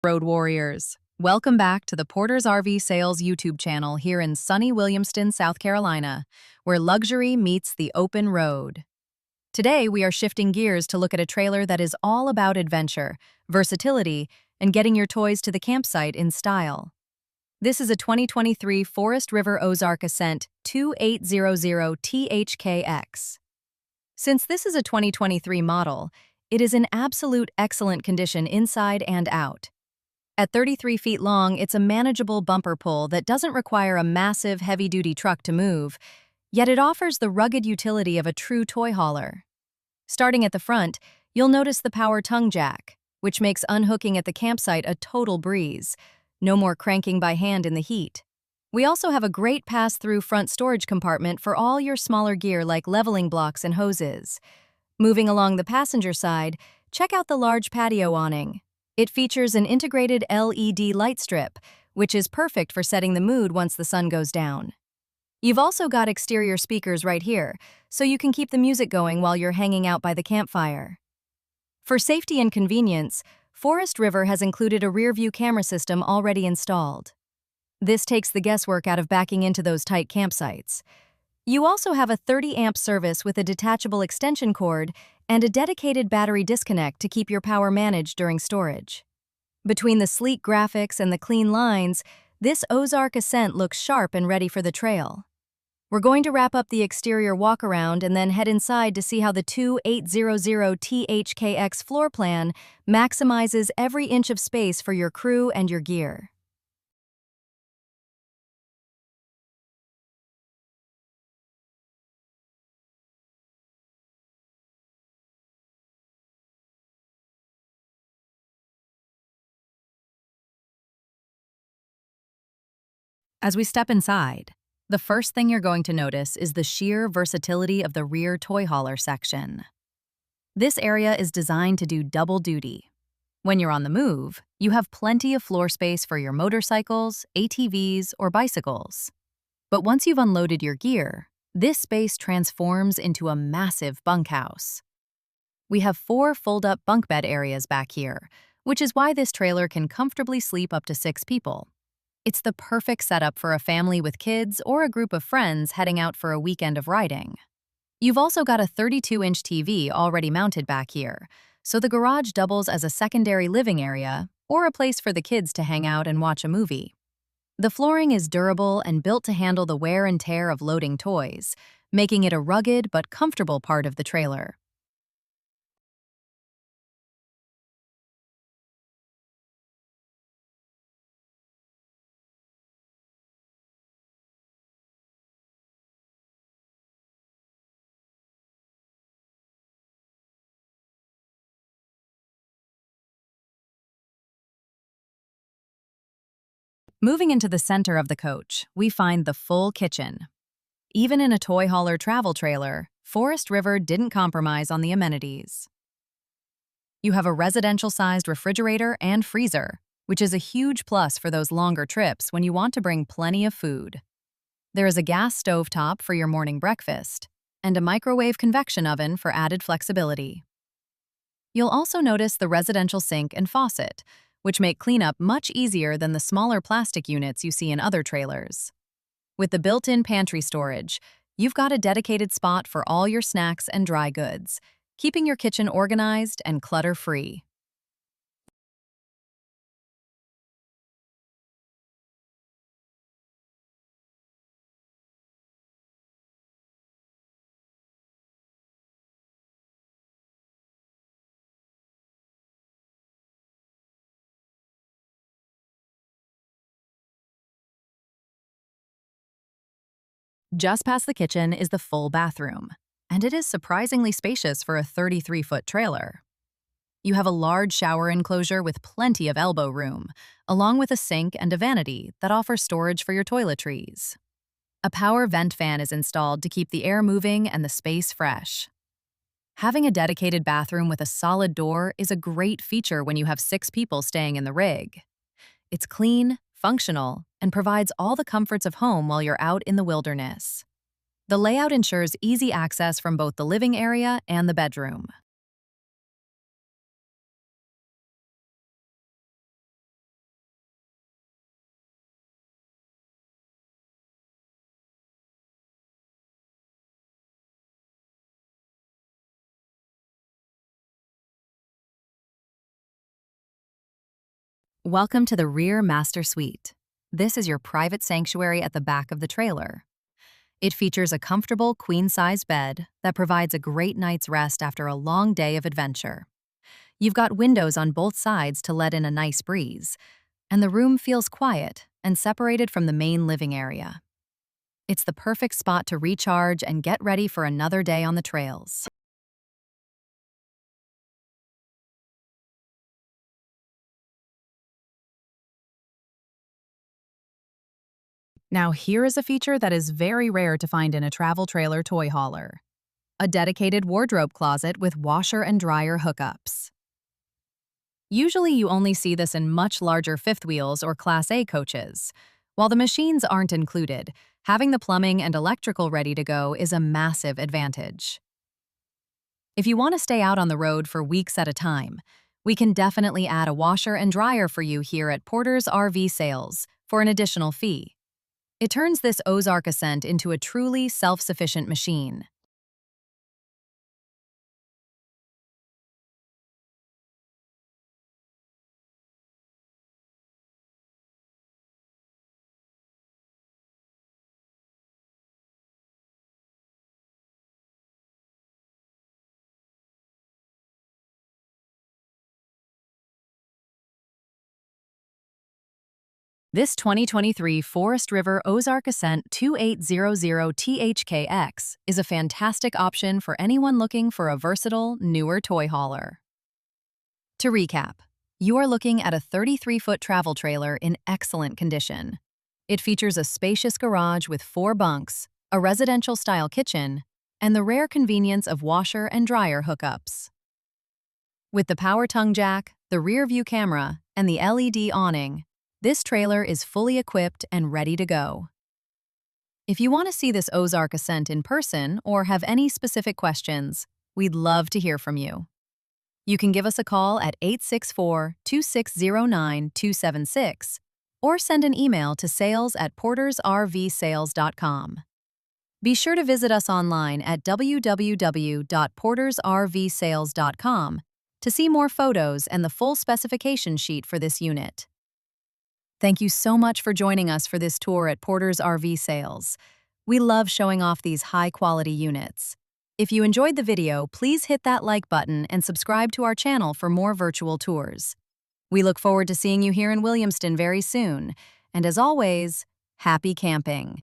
Road Warriors. Welcome back to the Porter's RV Sales YouTube channel here in sunny Williamston, South Carolina, where luxury meets the open road. Today, we are shifting gears to look at a trailer that is all about adventure, versatility, and getting your toys to the campsite in style. This is a 2023 Forest River Ozark Ascent 2800THKX. Since this is a 2023 model, it is in absolute excellent condition inside and out. At 33 feet long, it's a manageable bumper pull that doesn't require a massive, heavy-duty truck to move, yet it offers the rugged utility of a true toy hauler. Starting at the front, you'll notice the power tongue jack, which makes unhooking at the campsite a total breeze. No more cranking by hand in the heat. We also have a great pass-through front storage compartment for all your smaller gear like leveling blocks and hoses. Moving along the passenger side, check out the large patio awning. It features an integrated LED light strip, which is perfect for setting the mood once the sun goes down. You've also got exterior speakers right here, so you can keep the music going while you're hanging out by the campfire. For safety and convenience, Forest River has included a rear-view camera system already installed. This takes the guesswork out of backing into those tight campsites. You also have a 30-amp service with a detachable extension cord and a dedicated battery disconnect to keep your power managed during storage. Between the sleek graphics and the clean lines, this Ozark Ascent looks sharp and ready for the trail. We're going to wrap up the exterior walk-around and then head inside to see how the 2800THKX floor plan maximizes every inch of space for your crew and your gear. As we step inside, the first thing you're going to notice is the sheer versatility of the rear toy hauler section. This area is designed to do double duty. When you're on the move, you have plenty of floor space for your motorcycles, ATVs, or bicycles. But once you've unloaded your gear, this space transforms into a massive bunkhouse. We have 4 fold-up bunk bed areas back here, which is why this trailer can comfortably sleep up to 6 people. It's the perfect setup for a family with kids or a group of friends heading out for a weekend of riding. You've also got a 32-inch TV already mounted back here, so the garage doubles as a secondary living area or a place for the kids to hang out and watch a movie. The flooring is durable and built to handle the wear and tear of loading toys, making it a rugged but comfortable part of the trailer. Moving into the center of the coach, we find the full kitchen. Even in a toy hauler travel trailer, Forest River didn't compromise on the amenities. You have a residential-sized refrigerator and freezer, which is a huge plus for those longer trips when you want to bring plenty of food. There is a gas stovetop for your morning breakfast, and a microwave convection oven for added flexibility. You'll also notice the residential sink and faucet, which make cleanup much easier than the smaller plastic units you see in other trailers. With the built-in pantry storage, you've got a dedicated spot for all your snacks and dry goods, keeping your kitchen organized and clutter-free. Just past the kitchen is the full bathroom, and it is surprisingly spacious for a 33-foot trailer. You have a large shower enclosure with plenty of elbow room, along with a sink and a vanity that offer storage for your toiletries. A power vent fan is installed to keep the air moving and the space fresh. Having a dedicated bathroom with a solid door is a great feature when you have 6 people staying in the rig. It's clean, functional, and provides all the comforts of home while you're out in the wilderness. The layout ensures easy access from both the living area and the bedroom. Welcome to the rear master suite. This is your private sanctuary at the back of the trailer. It features a comfortable queen-size bed that provides a great night's rest after a long day of adventure. You've got windows on both sides to let in a nice breeze, and the room feels quiet and separated from the main living area. It's the perfect spot to recharge and get ready for another day on the trails. Now here is a feature that is very rare to find in a travel trailer toy hauler: a dedicated wardrobe closet with washer and dryer hookups. Usually you only see this in much larger fifth wheels or Class A coaches. While the machines aren't included, having the plumbing and electrical ready to go is a massive advantage. If you want to stay out on the road for weeks at a time, we can definitely add a washer and dryer for you here at Porter's RV Sales for an additional fee. It turns this Ozark Ascent into a truly self-sufficient machine. This 2023 Forest River Ozark Ascent 2800THKX is a fantastic option for anyone looking for a versatile, newer toy hauler. To recap, you are looking at a 33-foot travel trailer in excellent condition. It features a spacious garage with 4 bunks, a residential-style kitchen, and the rare convenience of washer and dryer hookups. With the power tongue jack, the rear-view camera, and the LED awning, this trailer is fully equipped and ready to go. If you want to see this Ozark Ascent in person or have any specific questions, we'd love to hear from you. You can give us a call at 864-2609-276 or send an email to sales@portersrvsales.com. Be sure to visit us online at www.portersrvsales.com to see more photos and the full specification sheet for this unit. Thank you so much for joining us for this tour at Porter's RV Sales. We love showing off these high-quality units. If you enjoyed the video, please hit that like button and subscribe to our channel for more virtual tours. We look forward to seeing you here in Williamston very soon. And as always, happy camping!